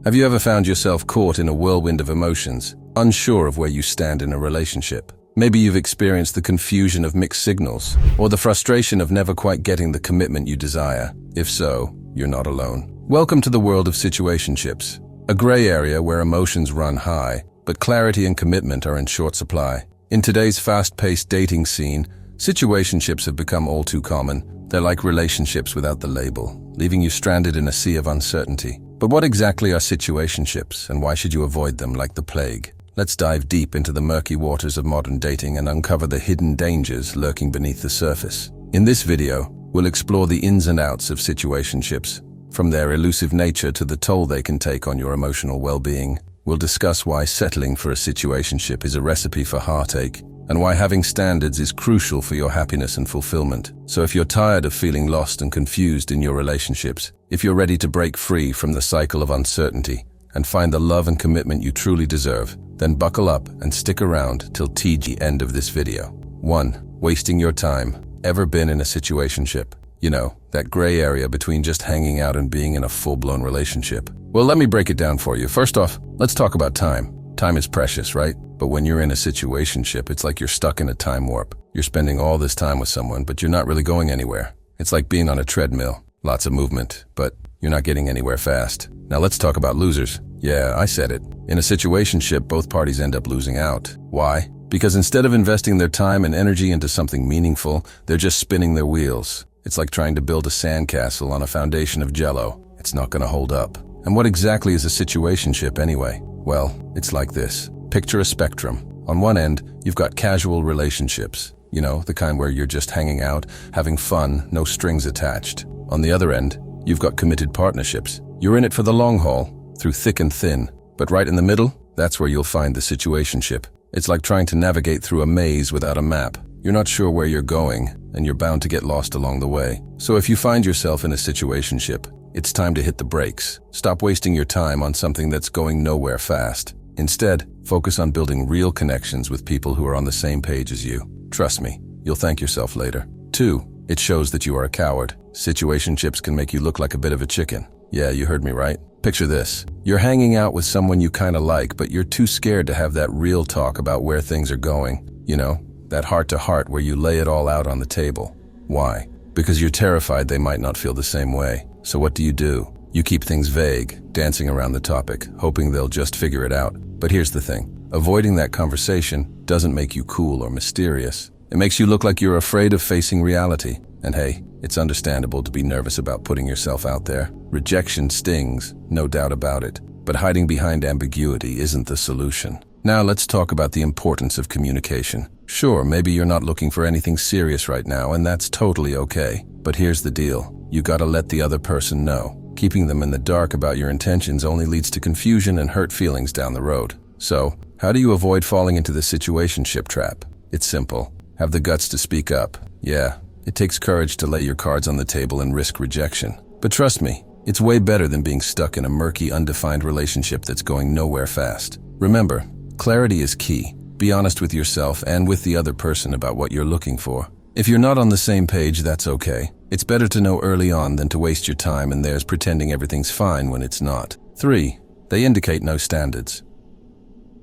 Have you ever found yourself caught in a whirlwind of emotions, unsure of where you stand in a relationship? Maybe you've experienced the confusion of mixed signals, or the frustration of never quite getting the commitment you desire. If so, you're not alone. Welcome to the world of situationships, a gray area where emotions run high, but clarity and commitment are in short supply. In today's fast-paced dating scene, situationships have become all too common. They're like relationships without the label, leaving you stranded in a sea of uncertainty. But what exactly are situationships, and why should you avoid them like the plague? Let's dive deep into the murky waters of modern dating and uncover the hidden dangers lurking beneath the surface. In this video, we'll explore the ins and outs of situationships, from their elusive nature to the toll they can take on your emotional well-being. We'll discuss why settling for a situationship is a recipe for heartache, and why having standards is crucial for your happiness and fulfillment. So if you're tired of feeling lost and confused in your relationships, if you're ready to break free from the cycle of uncertainty and find the love and commitment you truly deserve, then buckle up and stick around till the end of this video. 1. Wasting your time. Ever been in a situationship? You know, that gray area between just hanging out and being in a full-blown relationship. Well, let me break it down for you. First off, let's talk about time. Time is precious, right? But when you're in a situationship, it's like you're stuck in a time warp. You're spending all this time with someone, but you're not really going anywhere. It's like being on a treadmill. Lots of movement, but you're not getting anywhere fast. Now let's talk about losers. Yeah, I said it. In a situationship, both parties end up losing out. Why? Because instead of investing their time and energy into something meaningful, they're just spinning their wheels. It's like trying to build a sandcastle on a foundation of jello. It's not going to hold up. And what exactly is a situationship anyway? Well, it's like this. Picture a spectrum. On one end, you've got casual relationships. You know, the kind where you're just hanging out, having fun, no strings attached. On the other end, you've got committed partnerships. You're in it for the long haul, through thick and thin. But right in the middle, that's where you'll find the situationship. It's like trying to navigate through a maze without a map. You're not sure where you're going, and you're bound to get lost along the way. So if you find yourself in a situationship, it's time to hit the brakes. Stop wasting your time on something that's going nowhere fast. Instead, focus on building real connections with people who are on the same page as you. Trust me, you'll thank yourself later. 2. It shows that you are a coward. Situationships can make you look like a bit of a chicken. Yeah, you heard me right. Picture this. You're hanging out with someone you kind of like, but you're too scared to have that real talk about where things are going. You know, that heart-to-heart where you lay it all out on the table. Why? Because you're terrified they might not feel the same way. So what do? You keep things vague, dancing around the topic, hoping they'll just figure it out. But here's the thing. Avoiding that conversation doesn't make you cool or mysterious. It makes you look like you're afraid of facing reality. And hey, it's understandable to be nervous about putting yourself out there. Rejection stings, no doubt about it. But hiding behind ambiguity isn't the solution. Now let's talk about the importance of communication. Sure, maybe you're not looking for anything serious right now, and that's totally okay. But here's the deal. You gotta let the other person know. Keeping them in the dark about your intentions only leads to confusion and hurt feelings down the road. So, how do you avoid falling into the situationship trap? It's simple. Have the guts to speak up. Yeah, it takes courage to lay your cards on the table and risk rejection. But trust me, it's way better than being stuck in a murky, undefined relationship that's going nowhere fast. Remember, clarity is key. Be honest with yourself and with the other person about what you're looking for. If you're not on the same page, that's okay. It's better to know early on than to waste your time and theirs pretending everything's fine when it's not. 3. They indicate no standards.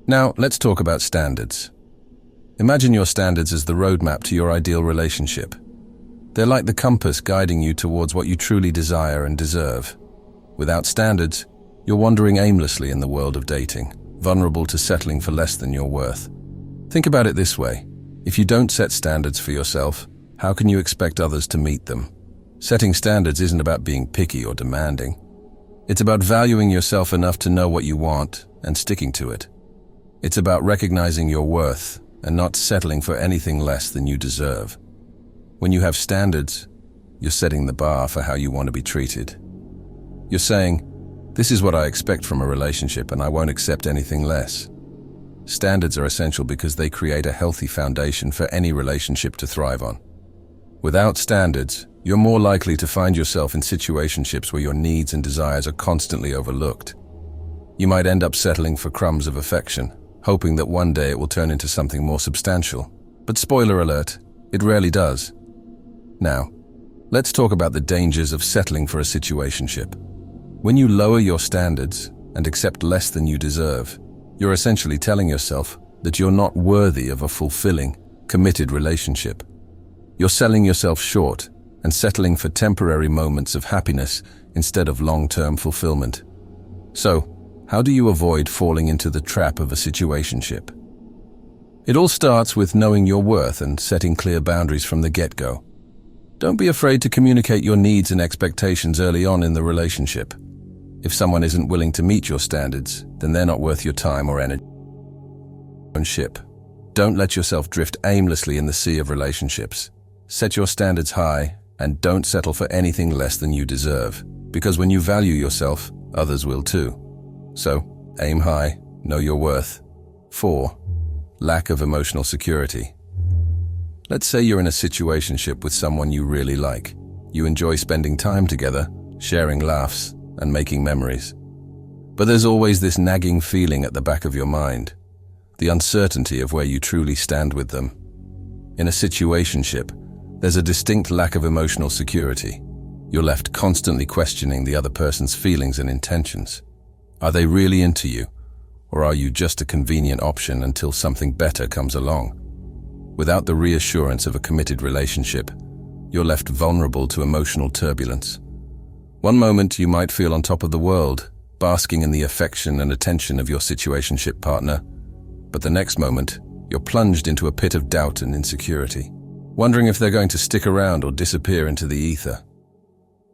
Now, let's talk about standards. Imagine your standards as the roadmap to your ideal relationship. They're like the compass guiding you towards what you truly desire and deserve. Without standards, you're wandering aimlessly in the world of dating, vulnerable to settling for less than you're worth. Think about it this way. If you don't set standards for yourself, how can you expect others to meet them? Setting standards isn't about being picky or demanding. It's about valuing yourself enough to know what you want and sticking to it. It's about recognizing your worth and not settling for anything less than you deserve. When you have standards, you're setting the bar for how you want to be treated. You're saying, this is what I expect from a relationship and I won't accept anything less. Standards are essential because they create a healthy foundation for any relationship to thrive on. Without standards, you're more likely to find yourself in situationships where your needs and desires are constantly overlooked. You might end up settling for crumbs of affection, hoping that one day it will turn into something more substantial. But spoiler alert, it rarely does. Now, let's talk about the dangers of settling for a situationship. When you lower your standards, and accept less than you deserve, you're essentially telling yourself that you're not worthy of a fulfilling, committed relationship. You're selling yourself short and settling for temporary moments of happiness instead of long-term fulfillment. So, how do you avoid falling into the trap of a situationship? It all starts with knowing your worth and setting clear boundaries from the get-go. Don't be afraid to communicate your needs and expectations early on in the relationship. If someone isn't willing to meet your standards, then they're not worth your time or energy. Don't let yourself drift aimlessly in the sea of relationships. Set your standards high and don't settle for anything less than you deserve, because when you value yourself, others will too. So, aim high, know your worth. 4. Lack of emotional security. Let's say you're in a situationship with someone you really like. You enjoy spending time together, sharing laughs, and making memories. But there's always this nagging feeling at the back of your mind, the uncertainty of where you truly stand with them. In a situationship, there's a distinct lack of emotional security. You're left constantly questioning the other person's feelings and intentions. Are they really into you, or are you just a convenient option until something better comes along? Without the reassurance of a committed relationship, you're left vulnerable to emotional turbulence. One moment you might feel on top of the world, basking in the affection and attention of your situationship partner, but the next moment, you're plunged into a pit of doubt and insecurity, wondering if they're going to stick around or disappear into the ether.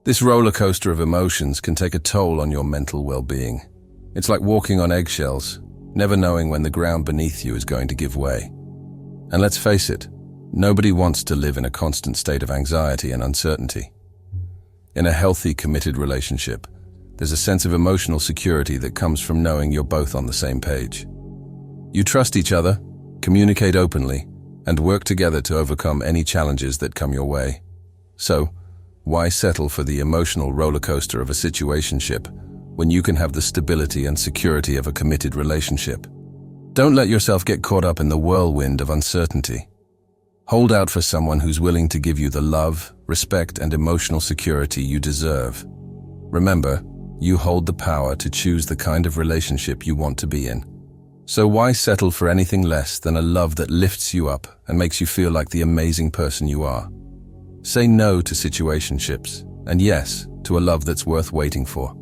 This roller coaster of emotions can take a toll on your mental well-being. It's like walking on eggshells, never knowing when the ground beneath you is going to give way. And let's face it, nobody wants to live in a constant state of anxiety and uncertainty. In a healthy, committed relationship, there's a sense of emotional security that comes from knowing you're both on the same page. You trust each other, communicate openly, and work together to overcome any challenges that come your way. So, why settle for the emotional roller coaster of a situationship when you can have the stability and security of a committed relationship? Don't let yourself get caught up in the whirlwind of uncertainty. Hold out for someone who's willing to give you the love, respect, and emotional security you deserve. Remember, you hold the power to choose the kind of relationship you want to be in. So why settle for anything less than a love that lifts you up and makes you feel like the amazing person you are? Say no to situationships, and yes to a love that's worth waiting for.